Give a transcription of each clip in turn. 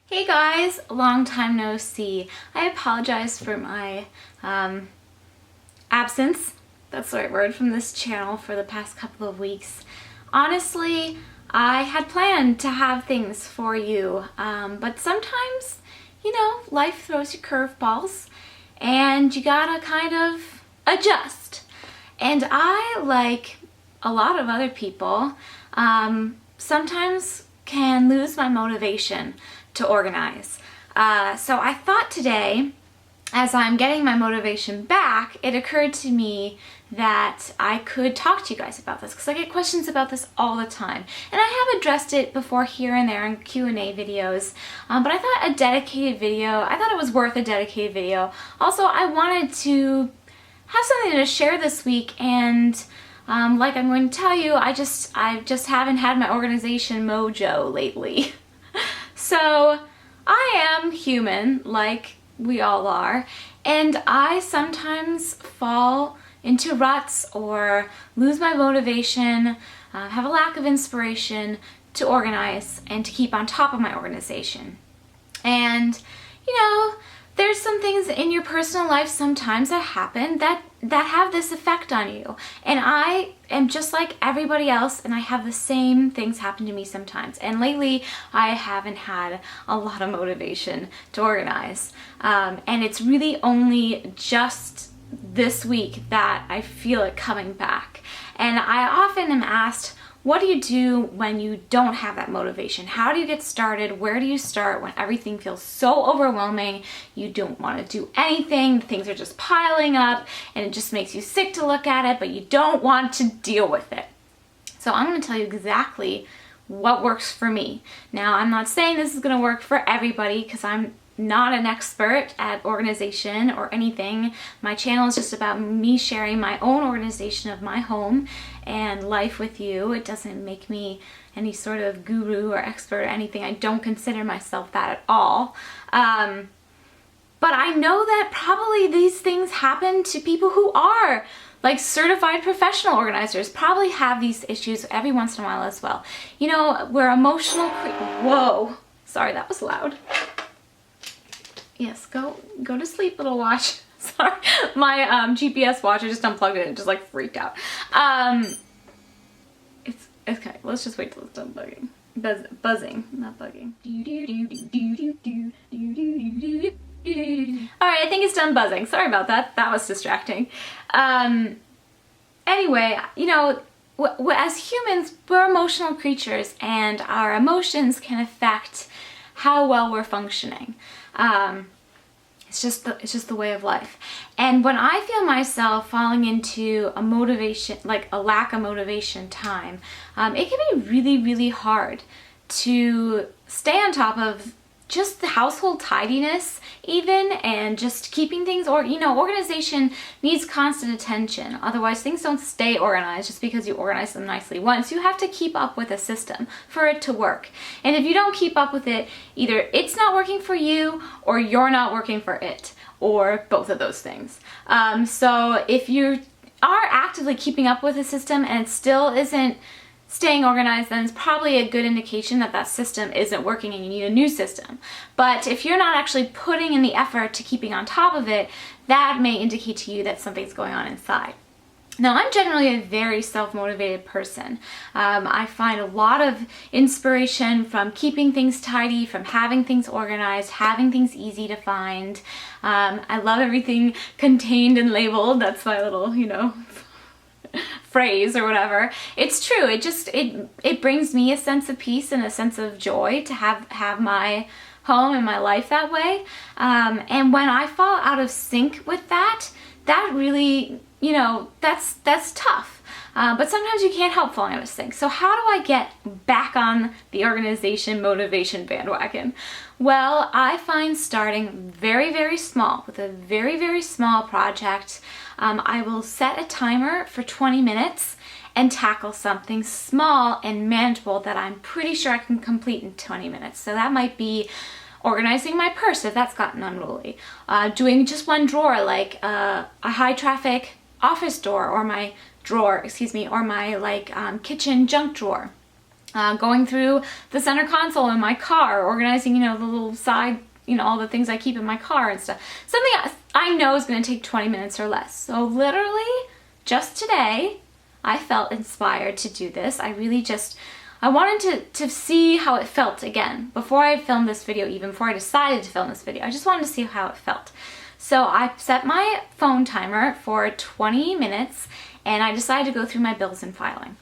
Hey guys, long time no see. I apologize for my absence, that's the right word, from this channel for the past couple of weeks. Honestly, I had planned to have things for you, but sometimes, life throws you curveballs and you gotta kind of adjust. And I, like a lot of other people, sometimes can lose my motivation to organize. So I thought today, as I'm getting my motivation back, it occurred to me that I could talk to you guys about this because I get questions about this all the time. And I have addressed it before here and there in Q&A videos, but I thought I thought it was worth a dedicated video. Also, I wanted to have something to share this week, and like I'm going to tell you, I just haven't had my organization mojo lately. So I am human, like we all are, and I sometimes fall into ruts or lose my motivation, have a lack of inspiration to organize and to keep on top of my organization. And, there's some things in your personal life sometimes that happen that have this effect on you. And I am just like everybody else, and I have the same things happen to me sometimes. And lately, I haven't had a lot of motivation to organize. And it's really only just this week that I feel it coming back. And I often am asked, what do you do when you don't have that motivation? How do you get started? Where do you start when everything feels so overwhelming? You don't want to do anything. Things are just piling up and it just makes you sick to look at it, but you don't want to deal with it. So I'm going to tell you exactly what works for me. Now, I'm not saying this is going to work for everybody because I'm not an expert at organization or anything. My channel is just about me sharing my own organization of my home and life with you. It doesn't make me any sort of guru or expert or anything. I don't consider myself that at all. But I know that probably these things happen to people who are like certified professional organizers, probably have these issues every once in a while as well. We're emotional whoa, sorry, that was loud. Yes, go to sleep, little watch. Sorry, my GPS watch, I just unplugged it and it just like freaked out. It's okay. Let's just wait till it's done bugging. Buzzing, not bugging. All right, I think it's done buzzing. Sorry about that. That was distracting. Anyway, as humans, we're emotional creatures, and our emotions can affect how well we're functioning. It's just the way of life. And when I feel myself falling into a motivation, like a lack of motivation time, it can be really, really hard to stay on top of just the household tidiness even, and just keeping things, or organization needs constant attention. Otherwise things don't stay organized just because you organize them nicely once. You have to keep up with a system for it to work. And if you don't keep up with it, either it's not working for you or you're not working for it, or both of those things. So if you are actively keeping up with a system and it still isn't staying organized, then it's probably a good indication that that system isn't working and you need a new system. But if you're not actually putting in the effort to keeping on top of it, that may indicate to you that something's going on inside. Now, I'm generally a very self-motivated person. I find a lot of inspiration from keeping things tidy, from having things organized, having things easy to find. I love everything contained and labeled. That's my little, phrase or whatever. It's true. It brings me a sense of peace and a sense of joy to have my home and my life that way. And when I fall out of sync with that really, that's tough. But sometimes you can't help falling out of sync. So how do I get back on the organization motivation bandwagon? Well, I find starting very, very small with a very, very small project. I will set a timer for 20 minutes and tackle something small and manageable that I'm pretty sure I can complete in 20 minutes. So that might be organizing my purse if that's gotten unruly, doing just one drawer, like a high traffic office door, or my drawer, or my kitchen junk drawer. going through the center console in my car, organizing, the little side, all the things I keep in my car and stuff. Something I know is going to take 20 minutes or less. So literally, just today, I felt inspired to do this. I wanted to see how it felt again. Before I filmed this video, even before I decided to film this video, I just wanted to see how it felt. So I set my phone timer for 20 minutes and I decided to go through my bills and filing,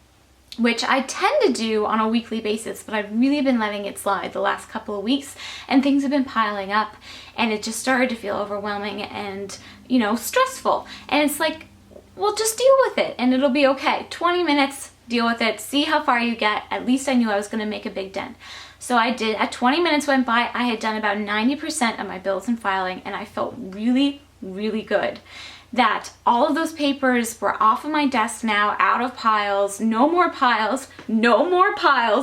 which I tend to do on a weekly basis, but I've really been letting it slide the last couple of weeks and things have been piling up and it just started to feel overwhelming and, stressful. And it's like, well, just deal with it and it'll be okay. 20 minutes, deal with it, see how far you get. At least I knew I was going to make a big dent. So I did. At 20 minutes went by, I had done about 90% of my bills and filing and I felt really, really good that all of those papers were off of my desk now, out of piles, no more piles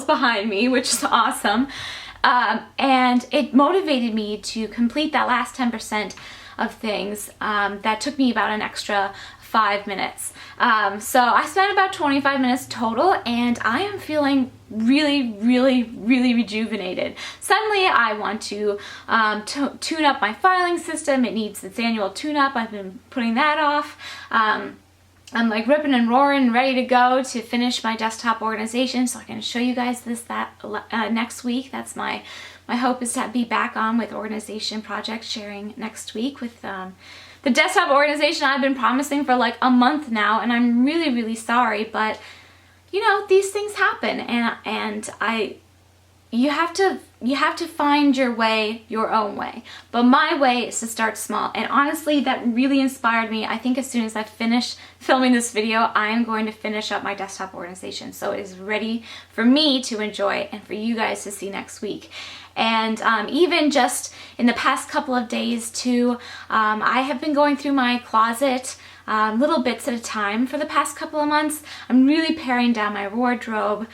behind me, which is awesome. And it motivated me to complete that last 10% of things that took me about an extra 5 minutes. So I spent about 25 minutes total and I am feeling really, really, really rejuvenated. Suddenly I want to tune up my filing system. It needs its annual tune-up. I've been putting that off. I'm like ripping and roaring, ready to go to finish my desktop organization, so I can show you guys next week. That's my hope, is to be back on with organization project sharing next week with the desktop organization I've been promising for like a month now, and I'm really, really sorry, but these things happen, and you have to find your way, your own way. But my way is to start small, and honestly, that really inspired me. I think as soon as I finish filming this video, I am going to finish up my desktop organization, so it is ready for me to enjoy and for you guys to see next week. And even just in the past couple of days too, I have been going through my closet little bits at a time for the past couple of months. I'm really paring down my wardrobe.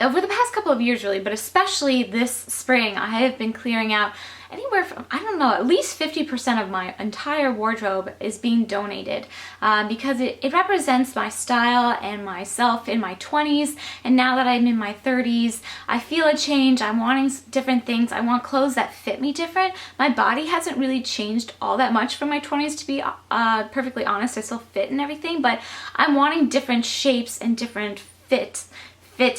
Over the past couple of years really, but especially this spring, I have been clearing out anywhere from, I don't know, at least 50% of my entire wardrobe is being donated because it represents my style and myself in my 20s, and now that I'm in my 30s, I feel a change. I'm wanting different things. I want clothes that fit me different. My body hasn't really changed all that much from my 20s, to be perfectly honest. I still fit and everything, but I'm wanting different shapes and different fit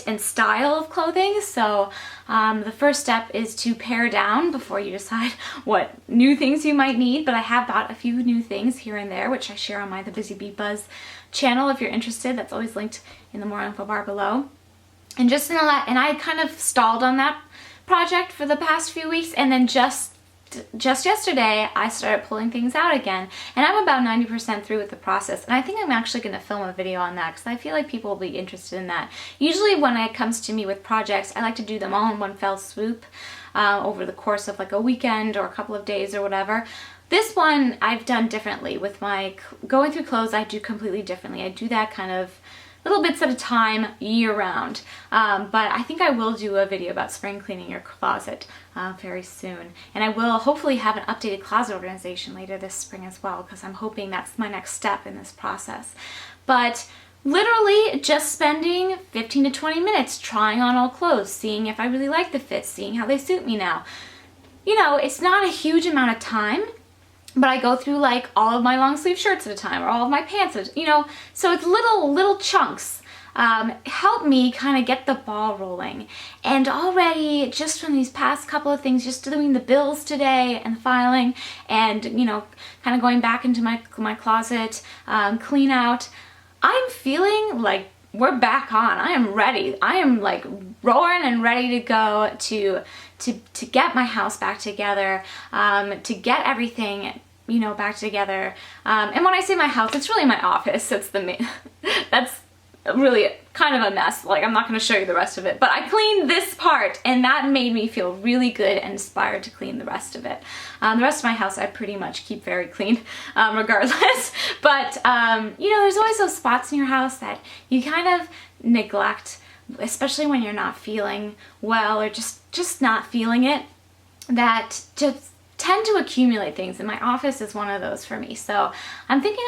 and style of clothing. So the first step is to pare down before you decide what new things you might need, but I have bought a few new things here and there, which I share on the Busy Bee Buzz channel if you're interested. That's always linked in the more info bar below. And I kind of stalled on that project for the past few weeks, and then just yesterday I started pulling things out again, and I'm about 90% through with the process, and I think I'm actually going to film a video on that because I feel like people will be interested in that. Usually when it comes to me with projects, I like to do them all in one fell swoop over the course of like a weekend or a couple of days or whatever. This one I've done differently. With my going through clothes, I do completely differently. I do that kind of little bits at a time, year-round. But I think I will do a video about spring cleaning your closet very soon. And I will hopefully have an updated closet organization later this spring as well, because I'm hoping that's my next step in this process. But literally just spending 15 to 20 minutes trying on all clothes, seeing if I really like the fit, seeing how they suit me now. It's not a huge amount of time, but I go through like all of my long sleeve shirts at a time, or all of my pants, so it's little chunks. Help me kind of get the ball rolling. And already, just from these past couple of things, just doing the bills today and filing, and kind of going back into my closet, clean out, I'm feeling like we're back on. I am ready. I am like roaring and ready to go to get my house back together, to get everything back together. And when I say my house, it's really my office. It's that's really kind of a mess. Like, I'm not going to show you the rest of it, but I cleaned this part and that made me feel really good and inspired to clean the rest of it. The rest of my house I pretty much keep very clean regardless, but there's always those spots in your house that you kind of neglect, especially when you're not feeling well or just not feeling it, that just tend to accumulate things, and my office is one of those for me. So I'm thinking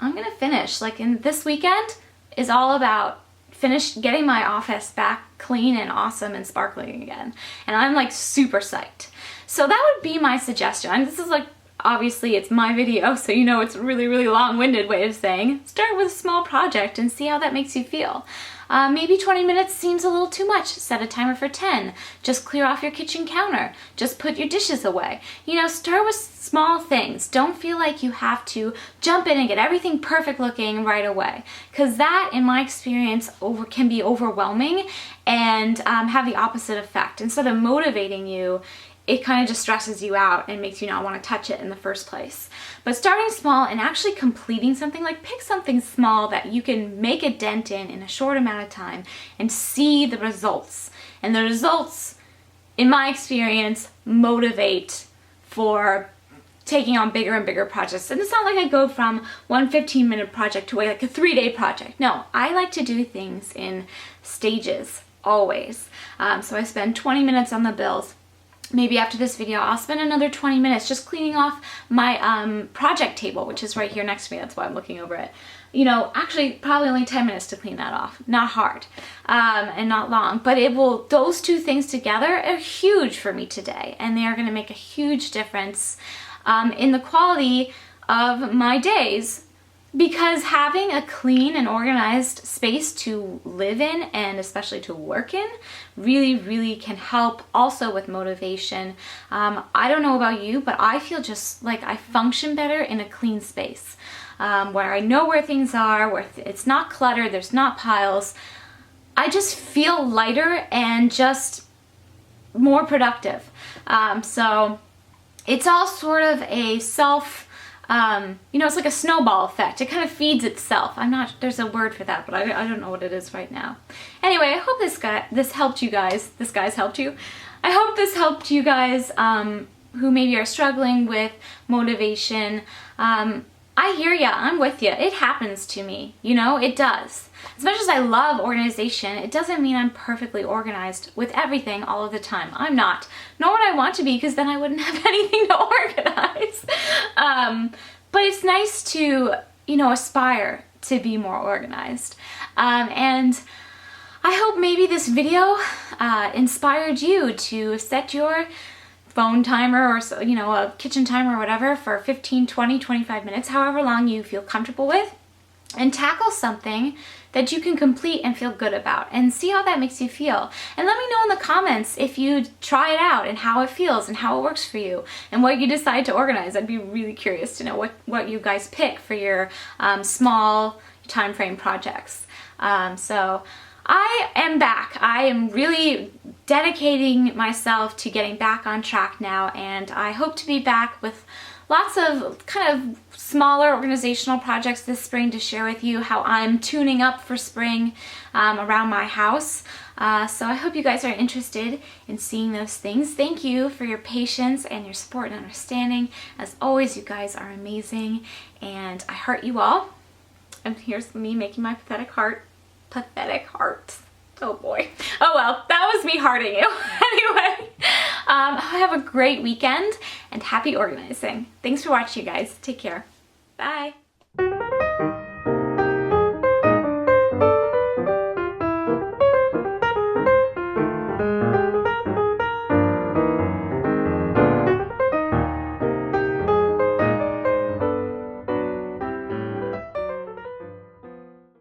I'm gonna finish, like, in this weekend is all about finished getting my office back clean and awesome and sparkling again. And I'm like super psyched. So that would be my suggestion. And this is like, obviously it's my video, so you know it's a really, really long-winded way of saying, start with a small project and see how that makes you feel. Maybe 20 minutes seems a little too much. Set a timer for 10. Just clear off your kitchen counter. Just put your dishes away. You know, start with small things. Don't feel like you have to jump in and get everything perfect looking right away. Because that, in my experience, can be overwhelming and have the opposite effect. Instead of motivating you, it kind of just stresses you out and makes you not want to touch it in the first place. But starting small and actually completing something, like pick something small that you can make a dent in a short amount of time and see the results. And the results, in my experience, motivate for taking on bigger and bigger projects. And it's not like I go from one 15-minute project to like a 3-day project. No, I like to do things in stages, always. So I spend 20 minutes on the bills. Maybe after this video, I'll spend another 20 minutes just cleaning off my project table, which is right here next to me. That's why I'm looking over it. You know, actually probably only 10 minutes to clean that off. Not hard and not long, but those two things together are huge for me today. And they are going to make a huge difference in the quality of my days. Because having a clean and organized space to live in and especially to work in really, really can help also with motivation. I don't know about you, but I feel just like I function better in a clean space where I know where things are, where it's not cluttered, there's not piles. I just feel lighter and just more productive. So it's all sort of a you know, it's like a snowball effect. It kind of feeds itself. There's a word for that, but I don't know what it is right now. Anyway, I hope this helped you guys. This guy's helped you. I hope this helped you guys who maybe are struggling with motivation. I hear ya. I'm with you. It happens to me. You know, it does. As much as I love organization, it doesn't mean I'm perfectly organized with everything all of the time. I'm not. Nor would I want to be, because then I wouldn't have anything to organize. But it's nice to, you know, aspire to be more organized. And I hope maybe this video inspired you to set your phone timer or, so, you know, a kitchen timer or whatever for 15, 20, 25 minutes, however long you feel comfortable with, and tackle something that you can complete and feel good about and see how that makes you feel. And let me know in the comments if you try it out and how it feels and how it works for you and what you decide to organize. I'd be really curious to know what you guys pick for your small time frame projects. So I am back. I am really dedicating myself to getting back on track now, and I hope to be back with lots of kind of smaller organizational projects this spring to share with you how I'm tuning up for spring around my house. So I hope you guys are interested in seeing those things. Thank you for your patience and your support and understanding. As always, you guys are amazing, and I heart you all. And here's me making my pathetic heart. Pathetic heart. Oh boy. Oh well, that was me hearting you. Anyway, have a great weekend and happy organizing. Thanks for watching, you guys. Take care. Bye.